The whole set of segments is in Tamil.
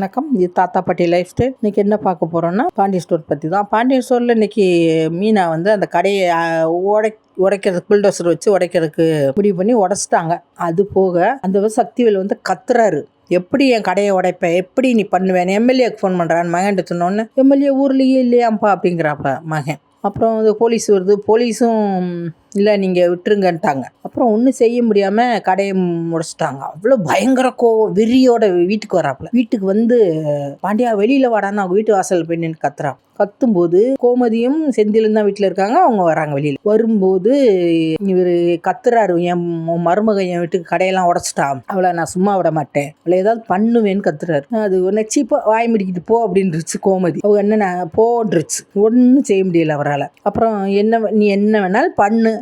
வணக்கம். இது தாத்தா பாட்டி லைஃப் ஸ்டைல். இன்னைக்கு என்ன பார்க்க போறோம்னா பாண்டியன் ஸ்டோர் பற்றி தான். பாண்டியன் ஸ்டோரில் இன்னைக்கு மீனா வந்து அந்த கடையை உடைக்கிறதுக்கு புல்டோசர் வச்சு உடைக்கிறதுக்கு முடிவு பண்ணி உடச்சிட்டாங்க. அது போக அந்த சக்திவேல் வந்து கத்துறாரு, எப்படி என் கடையை உடைப்ப, எப்படி நீ பண்ணுவேன், எம்எல்ஏக்கு ஃபோன் பண்ணுறான்னு மகன்கிட்ட சொன்னோன்னு, எம்எல்ஏ ஊர்லேயே இல்லையாம்ப்பா அப்படிங்கிறாப்ப மகன். அப்புறம் வந்து போலீஸ் வருது, போலீஸும் இல்லை நீங்கள் விட்டுருங்கன்ட்டாங்க. அப்புறம் ஒன்றும் செய்ய முடியாமல் கடையை முடிச்சிட்டாங்க. அவ்வளோ பயங்கர கோவம் வெறியோட வீட்டுக்கு வராப்புல. வீட்டுக்கு வந்து பாண்டியா வெளியில் வாடான்னு அவங்க வீட்டு வாசல் போய் நின்று கத்துறான். கத்தும்போது கோமதியும் செந்திலும் தான் வீட்டில் இருக்காங்க. அவங்க வராங்க. வெளியில் வரும்போது இவர் கத்துறாரு, என் மருமக என் வீட்டுக்கு கடையெல்லாம் உடச்சிட்டான், அவளை நான் சும்மா விட மாட்டேன், அவளை ஏதாவது பண்ணுவேன்னு கத்துறாரு. அது நெச்சிப்போ வாய் முடிக்கிட்டு போ அப்படின்ருச்சு கோமதி. அவங்க என்ன போன்றுச்சு, ஒன்றும் செய்ய முடியல அவரால். அப்புறம் நீ என்ன வேணாலும் பண்ணு,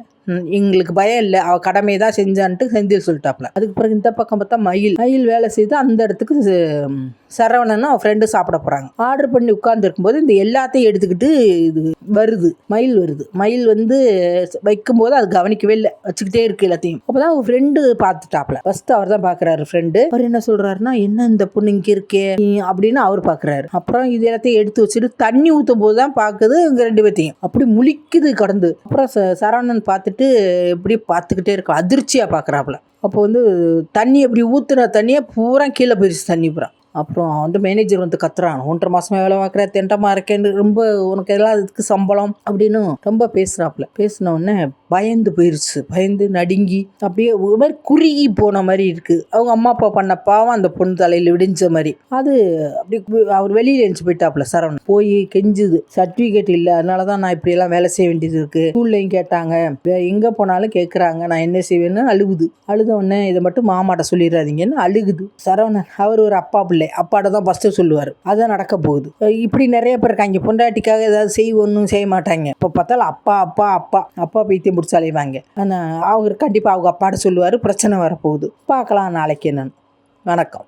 எங்களுக்கு பயம் இல்லை, அவள் கடமையை தான் செஞ்சான்ட்டு செந்தில் சொல்லிட்டாப்ல. அதுக்கு பிறகு இந்த பக்கம் பார்த்தா மயில் வேலை செய்து அந்த இடத்துக்கு சரவணனும் அவன் ஃப்ரெண்டு சாப்பிட போகிறாங்க. ஆர்டர் பண்ணி உட்கார்ந்துருக்கும்போது இந்த எல்லாத்தையும் எடுத்துக்கிட்டு இது வருது, மயில் வந்து வைக்கும்போது அது கவனிக்கவே இல்லை, வச்சுக்கிட்டே இருக்கு எல்லாத்தையும். அப்போதான் அவங்க ஃப்ரெண்டு பார்த்துட்டாப்ல. ஃபர்ஸ்ட் அவர் தான் பார்க்குறாரு ஃப்ரெண்டு. அவர் என்ன சொல்கிறாருன்னா, என்ன இந்த பொண்ணு இங்கே இருக்கே அப்படின்னு அவர் பார்க்குறாரு. அப்புறம் இது எல்லாத்தையும் எடுத்து வச்சுட்டு தண்ணி ஊற்றும் போது தான் பார்க்குது இவங்க ரெண்டு பேர்த்தையும். அப்படி முழிக்குது கடந்து. அப்புறம் சரவணன் பார்த்துட்டு இப்படி பார்த்துக்கிட்டே இருக்கும், அதிர்ச்சியாக பார்க்குறாப்புல. அப்போ வந்து தண்ணி அப்படி ஊற்றுன தண்ணியை பூரா கீழே போயிடுச்சு, தண்ணி பூரா. அப்புறம் வந்து மேனேஜர் வந்து கத்துறான், 1.5 மாதமாக வேலை பார்க்குற, தெண்டமாக இருக்கேன்னு, ரொம்ப உனக்கு எல்லாம் இதுக்கு சம்பளம் அப்படின்னு ரொம்ப பேசுகிறாப்புல. பேசின உடனே பயந்து போயிடுச்சு, பயந்து நடுங்கி அப்படியே ஒரு மாதிரி குறுகி போன மாதிரி இருக்குது. அவங்க அம்மா அப்பா பண்ண பாவம் அந்த பொண்ணு தலையில் விடிஞ்ச மாதிரி. அது அப்படி அவர் வெளியில் எழுந்து போயிட்டாப்புல. சரவணன் போய் கெஞ்சுது, சர்டிஃபிகேட் இல்லை, அதனால தான் நான் இப்படியெல்லாம் வேலை செய்ய வேண்டியது இருக்குது, ஸ்கூல்லையும் கேட்டாங்க, எங்கே போனாலும் கேட்குறாங்க, நான் என்ன செய்வேன்னு அழுத உடனே இதை மட்டும் மாமாட்ட சொல்லிடாதீங்கன்னு அழுகுது. சரவணன் அவர் ஒரு அப்பா பிள்ளை, அப்பாட்ட தான் ஃபஸ்ட்டு சொல்லுவார், அதான் நடக்க போகுது. இப்படி நிறைய பேர் இருக்காங்க, பொண்டாட்டிக்காக ஏதாவது ஒன்றும் செய்ய மாட்டாங்க. இப்போ பார்த்தாலும் அப்பா பைத்தியம் பிடிச்சி அலைவாங்க. ஆனால் அவர் கண்டிப்பாக அவங்க அப்பாட்ட சொல்லுவார், பிரச்சனை வரப்போகுது. பார்க்கலாம் நாளைக்கு என்னன்னு. வணக்கம்.